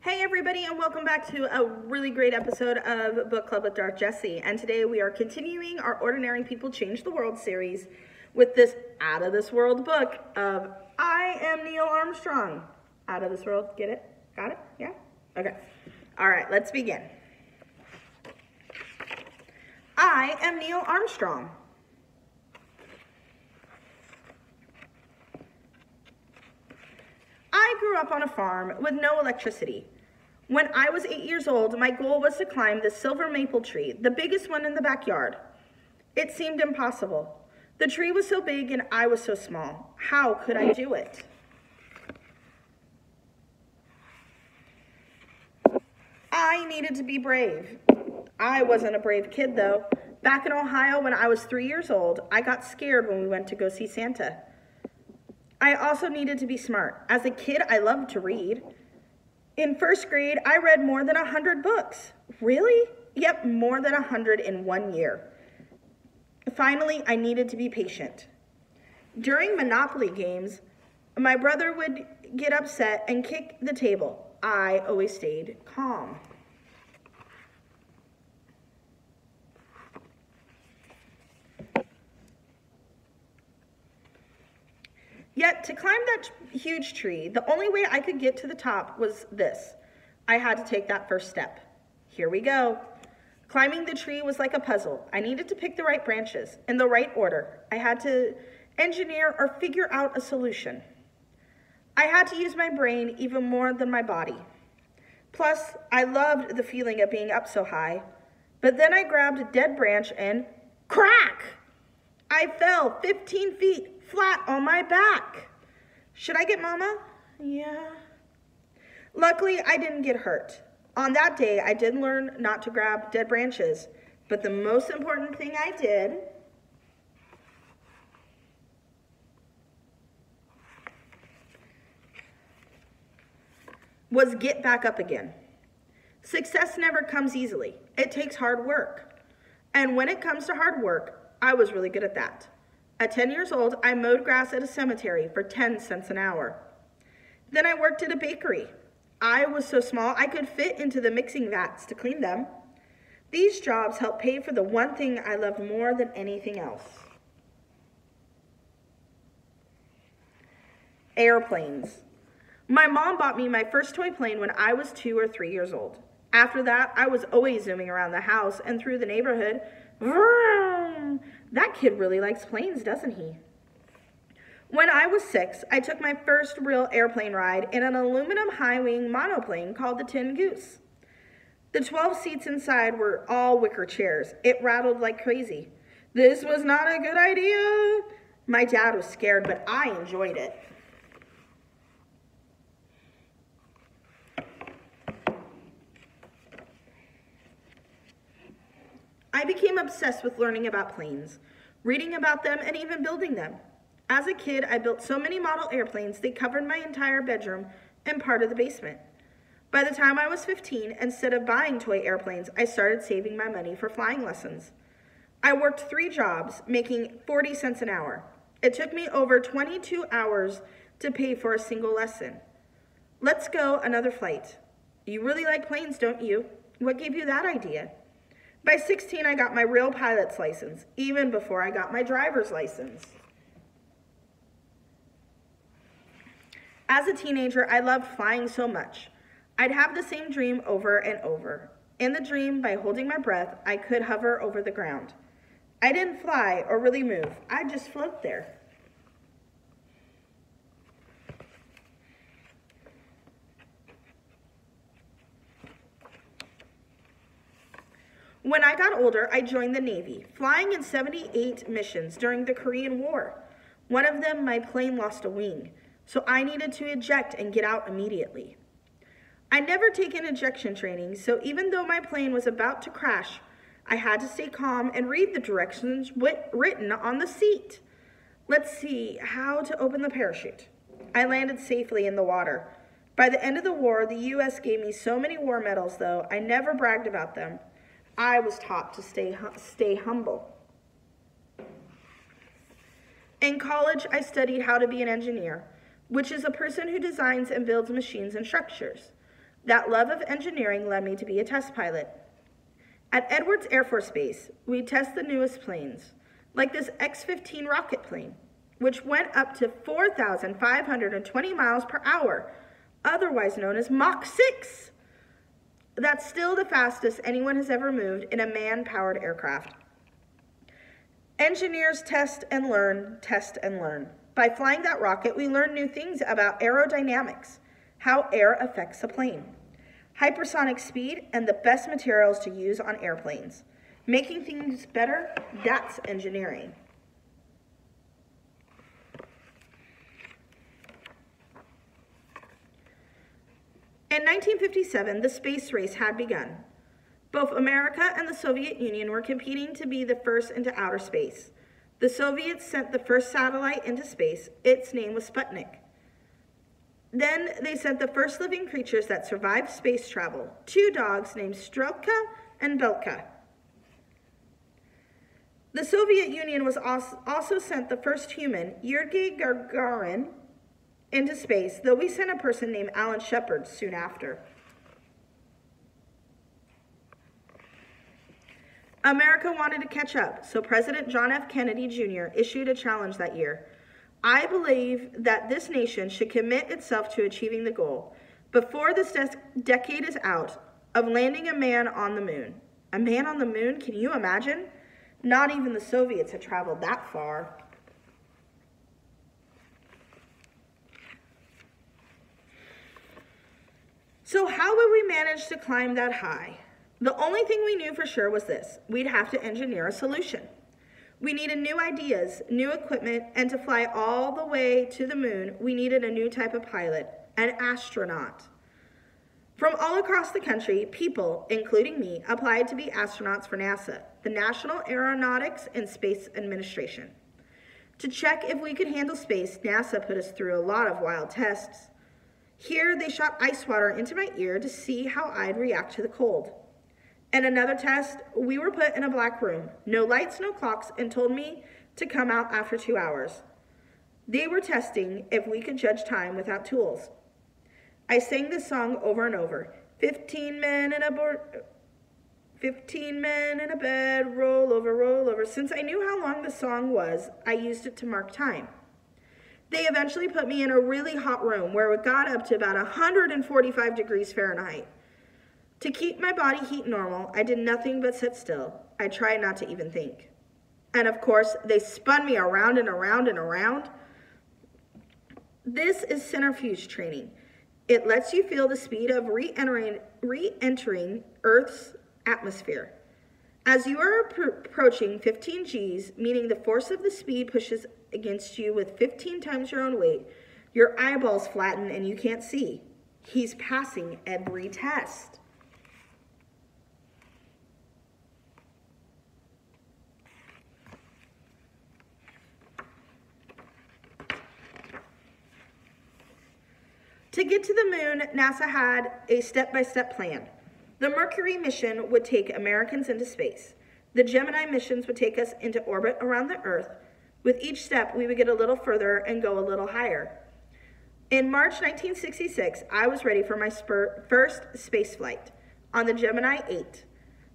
Hey everybody, and welcome back to a really great episode of Book Club with Dark Jessie. And today we are continuing our Ordinary People Change the World series with this out of this world book of I Am Neil Armstrong. Out of this world, get it? Got it? Yeah? Okay. All right, let's begin. I am Neil Armstrong. I grew up on a farm with no electricity. When I was 8 years old, my goal was to climb the silver maple tree, the biggest one in the backyard. It seemed impossible. The tree was so big and I was so small. How could I do it? I needed to be brave. I wasn't a brave kid though. Back in Ohio when I was 3 years old, I got scared when we went to go see Santa. I also needed to be smart. As a kid, I loved to read. In first grade, I read more than 100 books. Really? Yep, more than 100 in 1 year. Finally, I needed to be patient. During Monopoly games, my brother would get upset and kick the table. I always stayed calm. Yet, to climb that huge tree, the only way I could get to the top was this. I had to take that first step. Here we go. Climbing the tree was like a puzzle. I needed to pick the right branches in the right order. I had to engineer or figure out a solution. I had to use my brain even more than my body. Plus, I loved the feeling of being up so high. But then I grabbed a dead branch and crack! I fell 15 feet flat on my back. Should I get Mama? Yeah. Luckily, I didn't get hurt. On that day, I did learn not to grab dead branches, but the most important thing I did was get back up again. Success never comes easily. It takes hard work. And when it comes to hard work, I was really good at that. At 10 years old, I mowed grass at a cemetery for 10 cents an hour. Then I worked at a bakery. I was so small I could fit into the mixing vats to clean them. These jobs helped pay for the one thing I loved more than anything else. Airplanes. My mom bought me my first toy plane when I was 2 or 3 years old. After that, I was always zooming around the house and through the neighborhood. Vroom! That kid really likes planes, doesn't he? When I was 6, I took my first real airplane ride in an aluminum high-wing monoplane called the Tin Goose. The 12 seats inside were all wicker chairs. It rattled like crazy. This was not a good idea. My dad was scared, but I enjoyed it. I became obsessed with learning about planes, reading about them, and even building them. As a kid, I built so many model airplanes they covered my entire bedroom and part of the basement. By the time I was 15, instead of buying toy airplanes, I started saving my money for flying lessons. I worked 3 jobs, making 40 cents an hour. It took me over 22 hours to pay for a single lesson. Let's go another flight. You really like planes, don't you? What gave you that idea? By 16, I got my real pilot's license, even before I got my driver's license. As a teenager, I loved flying so much. I'd have the same dream over and over. In the dream, by holding my breath, I could hover over the ground. I didn't fly or really move. I'd just float there. When I got older, I joined the Navy, flying in 78 missions during the Korean War. One of them, my plane lost a wing, so I needed to eject and get out immediately. I'd never taken ejection training, so even though my plane was about to crash, I had to stay calm and read the directions written on the seat. Let's see how to open the parachute. I landed safely in the water. By the end of the war, the U.S. gave me so many war medals, though I never bragged about them. I was taught to stay humble. In college, I studied how to be an engineer, which is a person who designs and builds machines and structures. That love of engineering led me to be a test pilot. At Edwards Air Force Base, we test the newest planes, like this X-15 rocket plane, which went up to 4,520 miles per hour, otherwise known as Mach 6. That's still the fastest anyone has ever moved in a man-powered aircraft. Engineers test and learn, test and learn. By flying that rocket, we learn new things about aerodynamics, how air affects a plane, hypersonic speed, and the best materials to use on airplanes. Making things better, that's engineering. In 1957, the space race had begun. Both America and the Soviet Union were competing to be the first into outer space. The Soviets sent the first satellite into space. Its name was Sputnik. Then they sent the first living creatures that survived space travel, 2 dogs named Strelka and Belka. The Soviet Union was also sent the first human, Yuri Gagarin, into space, though we sent a person named Alan Shepard soon after. America wanted to catch up, so President John F. Kennedy Jr. issued a challenge that year. I believe that this nation should commit itself to achieving the goal, before this decade is out, of landing a man on the moon. A man on the moon? Can you imagine? Not even the Soviets had traveled that far. So how would we manage to climb that high? The only thing we knew for sure was this: we'd have to engineer a solution. We needed new ideas, new equipment, and to fly all the way to the moon, we needed a new type of pilot, an astronaut. From all across the country, people, including me, applied to be astronauts for NASA, the National Aeronautics and Space Administration. To check if we could handle space, NASA put us through a lot of wild tests. Here, they shot ice water into my ear to see how I'd react to the cold. And another test, we were put in a black room, no lights, no clocks, and told me to come out after 2 hours. They were testing if we could judge time without tools. I sang this song over and over. 15 men in a bed, roll over, roll over. Since I knew how long the song was, I used it to mark time. They eventually put me in a really hot room where it got up to about 145 degrees Fahrenheit. To keep my body heat normal, I did nothing but sit still. I tried not to even think. And of course, they spun me around and around and around. This is centrifuge training. It lets you feel the speed of re-entering Earth's atmosphere. As you are approaching 15 Gs, meaning the force of the speed pushes against you with 15 times your own weight, your eyeballs flatten and you can't see. He's passing every test. To get to the moon, NASA had a step-by-step plan. The Mercury mission would take Americans into space. The Gemini missions would take us into orbit around the Earth. With each step, we would get a little further and go a little higher. In March 1966, I was ready for my first space flight on the Gemini 8.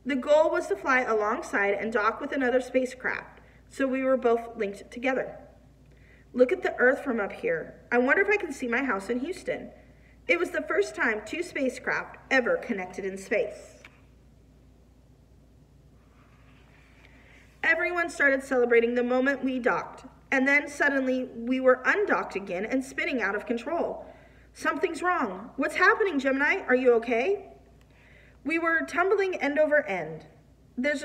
The goal was to fly alongside and dock with another spacecraft, so we were both linked together. Look at the Earth from up here. I wonder if I can see my house in Houston. It was the first time 2 spacecraft ever connected in space. Everyone started celebrating the moment we docked, and then suddenly we were undocked again and spinning out of control. Something's wrong. What's happening, Gemini? Are you okay? We were tumbling end over end. There's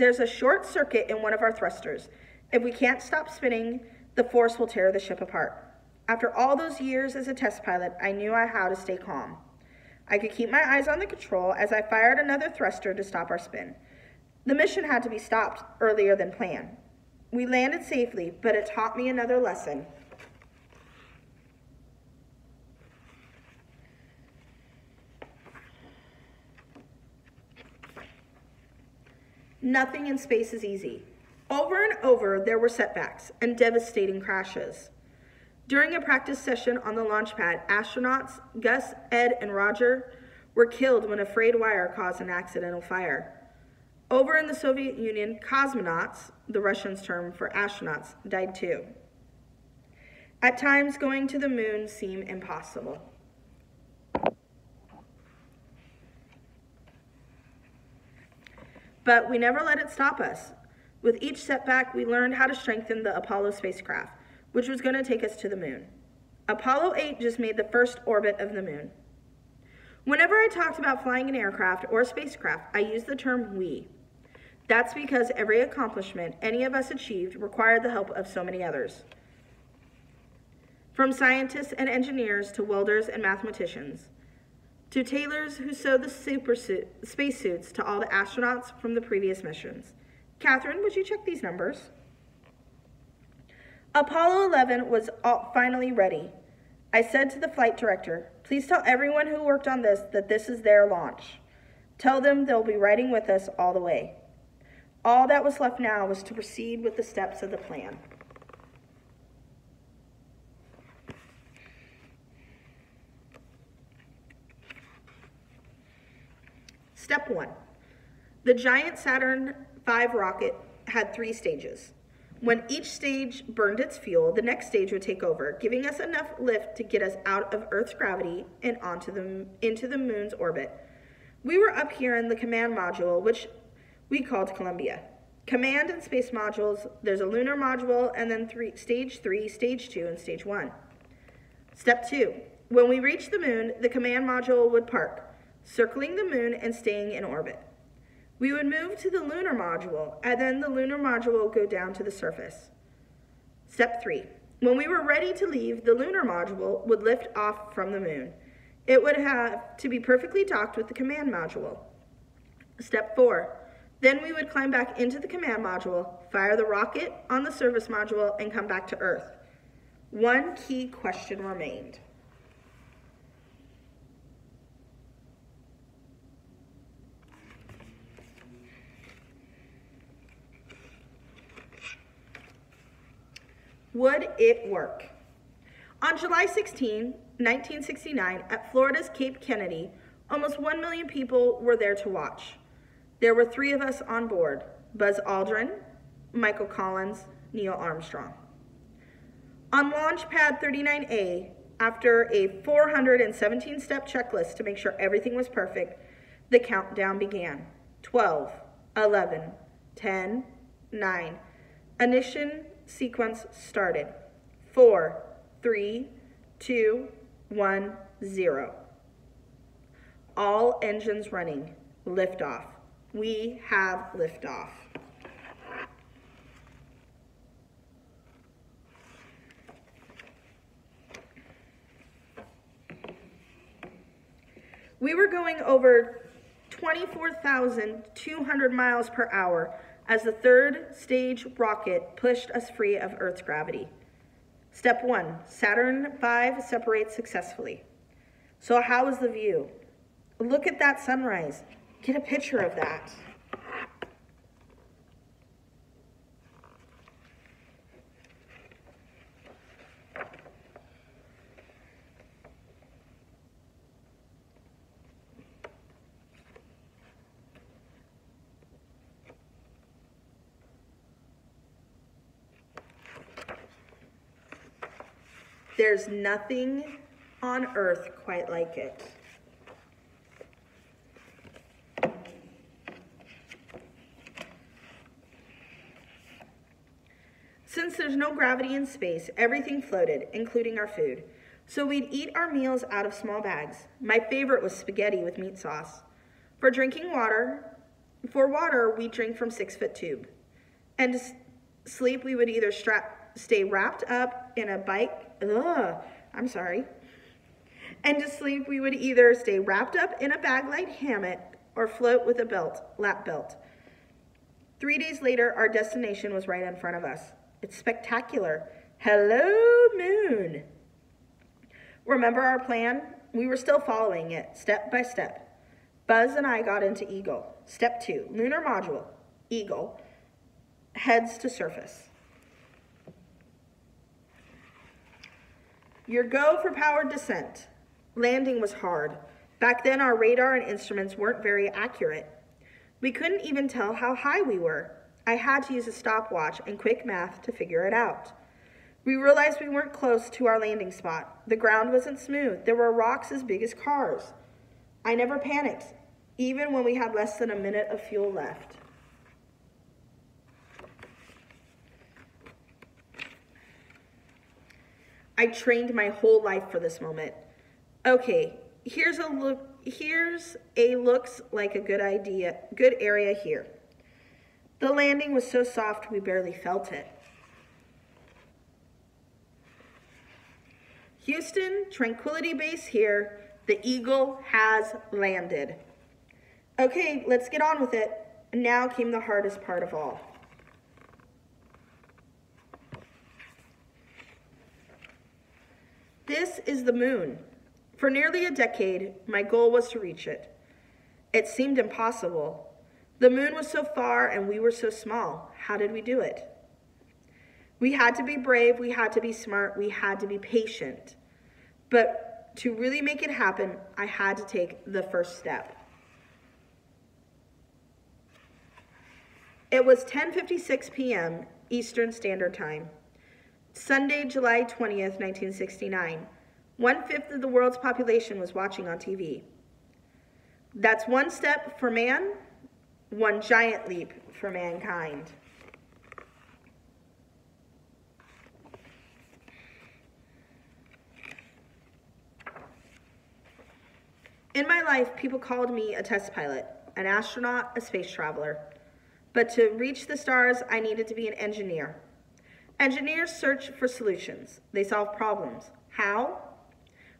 a short circuit in one of our thrusters. If we can't stop spinning, the force will tear the ship apart. After all those years as a test pilot, I knew how to stay calm. I could keep my eyes on the control as I fired another thruster to stop our spin. The mission had to be stopped earlier than planned. We landed safely, but it taught me another lesson. Nothing in space is easy. Over and over, there were setbacks and devastating crashes. During a practice session on the launch pad, astronauts Gus, Ed, and Roger were killed when a frayed wire caused an accidental fire. Over in the Soviet Union, cosmonauts, the Russians' term for astronauts, died too. At times, going to the moon seemed impossible. But we never let it stop us. With each setback, we learned how to strengthen the Apollo spacecraft, which was going to take us to the moon. Apollo 8 just made the first orbit of the moon. Whenever I talked about flying an aircraft or a spacecraft, I used the term we. That's because every accomplishment any of us achieved required the help of so many others. From scientists and engineers to welders and mathematicians, to tailors who sewed the spacesuits to all the astronauts from the previous missions. Catherine, would you check these numbers? Apollo 11 was finally ready. I said to the flight director, please tell everyone who worked on this that this is their launch. Tell them they'll be riding with us all the way. All that was left now was to proceed with the steps of the plan. Step 1. The giant Saturn V rocket had 3 stages. When each stage burned its fuel, the next stage would take over, giving us enough lift to get us out of Earth's gravity and into the moon's orbit. We were up here in the command module, which we called Columbia. Command and space modules, there's a lunar module, and then stage 3, stage 2, and stage 1. Step 2. When we reached the moon, the command module would park, circling the moon and staying in orbit. We would move to the lunar module, and then the lunar module would go down to the surface. Step 3. When we were ready to leave, the lunar module would lift off from the moon. It would have to be perfectly docked with the command module. Step 4. Then we would climb back into the command module, fire the rocket on the service module, and come back to Earth. One key question remained. Would it work? On July 16, 1969, at Florida's Cape Kennedy, almost 1 million people were there to watch. There were 3 of us on board: Buzz Aldrin, Michael Collins, Neil Armstrong. On Launch Pad 39A, after a 417-step checklist to make sure everything was perfect, the countdown began. 12, 11, 10, 9. Ignition sequence started. 4, 3, 2, 1, 0. All engines running. Liftoff. We have liftoff. We were going over 24,200 miles per hour as the 3rd stage rocket pushed us free of Earth's gravity. Step 1, Saturn V separates successfully. So how was the view? Look at that sunrise. Get a picture of that. There's nothing on Earth quite like it. Since there's no gravity in space, everything floated, including our food. So we'd eat our meals out of small bags. My favorite was spaghetti with meat sauce. For water, we drink from 6-foot tube. And to sleep, we would either stay wrapped up in a And to sleep, we would either stay wrapped up in a bag-like hammock or float with a lap belt. 3 days later, our destination was right in front of us. It's spectacular. Hello, moon. Remember our plan? We were still following it, step by step. Buzz and I got into Eagle. Step 2, lunar module, Eagle, heads to surface. Your go for powered descent. Landing was hard. Back then, our radar and instruments weren't very accurate. We couldn't even tell how high we were. I had to use a stopwatch and quick math to figure it out. We realized we weren't close to our landing spot. The ground wasn't smooth. There were rocks as big as cars. I never panicked, even when we had less than a minute of fuel left. I trained my whole life for this moment. Okay, here's a looks like a good area here. The landing was so soft we barely felt it. Houston, Tranquility Base here. The Eagle has landed. Okay, let's get on with it. And now came the hardest part of all. This is the moon. For nearly a decade, my goal was to reach it. It seemed impossible. The moon was so far and we were so small. How did we do it? We had to be brave, we had to be smart, we had to be patient. But to really make it happen, I had to take the first step. It was 10:56 p.m. Eastern Standard Time. Sunday, July 20th, 1969. 1/5 of the world's population was watching on TV. That's one step for man, one giant leap for mankind. In my life, people called me a test pilot, an astronaut, a space traveler. But to reach the stars, I needed to be an engineer. Engineers search for solutions. They solve problems. How?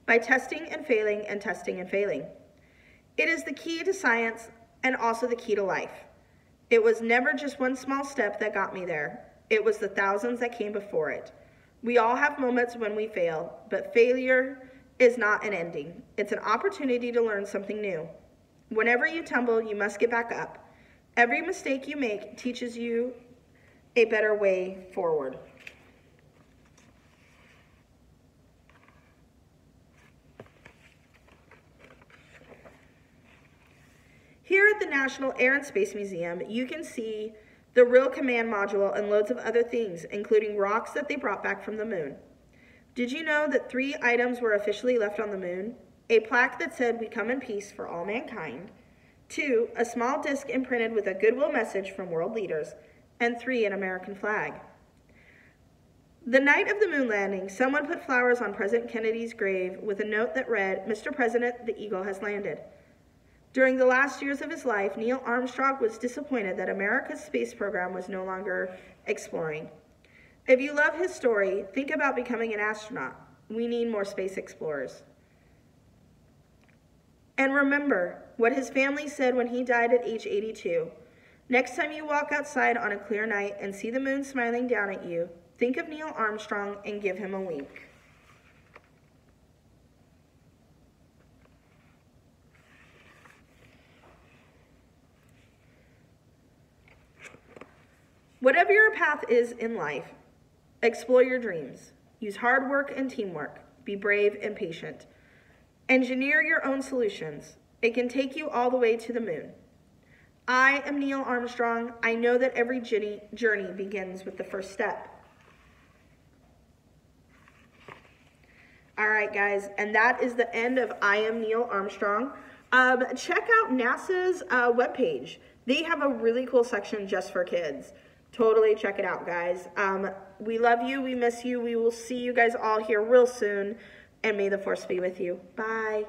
By testing and failing and testing and failing. It is the key to science and also the key to life. It was never just one small step that got me there. It was the thousands that came before it. We all have moments when we fail, but failure is not an ending. It's an opportunity to learn something new. Whenever you tumble, you must get back up. Every mistake you make teaches you a better way forward. Here at the National Air and Space Museum, you can see the real command module and loads of other things, including rocks that they brought back from the moon. Did you know that 3 items were officially left on the moon? A plaque that said, "We come in peace for all mankind." 2, a small disc imprinted with a goodwill message from world leaders. And 3, an American flag. The night of the moon landing, someone put flowers on President Kennedy's grave with a note that read, "Mr. President, the Eagle has landed." During the last years of his life, Neil Armstrong was disappointed that America's space program was no longer exploring. If you love his story, think about becoming an astronaut. We need more space explorers. And remember what his family said when he died at age 82. Next time you walk outside on a clear night and see the moon smiling down at you, think of Neil Armstrong and give him a wink. Whatever your path is in life, explore your dreams. Use hard work and teamwork. Be brave and patient. Engineer your own solutions. It can take you all the way to the moon. I am Neil Armstrong. I know that every journey begins with the first step. All right, guys, and that is the end of I Am Neil Armstrong. Check out NASA's webpage. They have a really cool section just for kids. Totally check it out, guys. We love you. We miss you. We will see you guys all here real soon. And may the force be with you. Bye.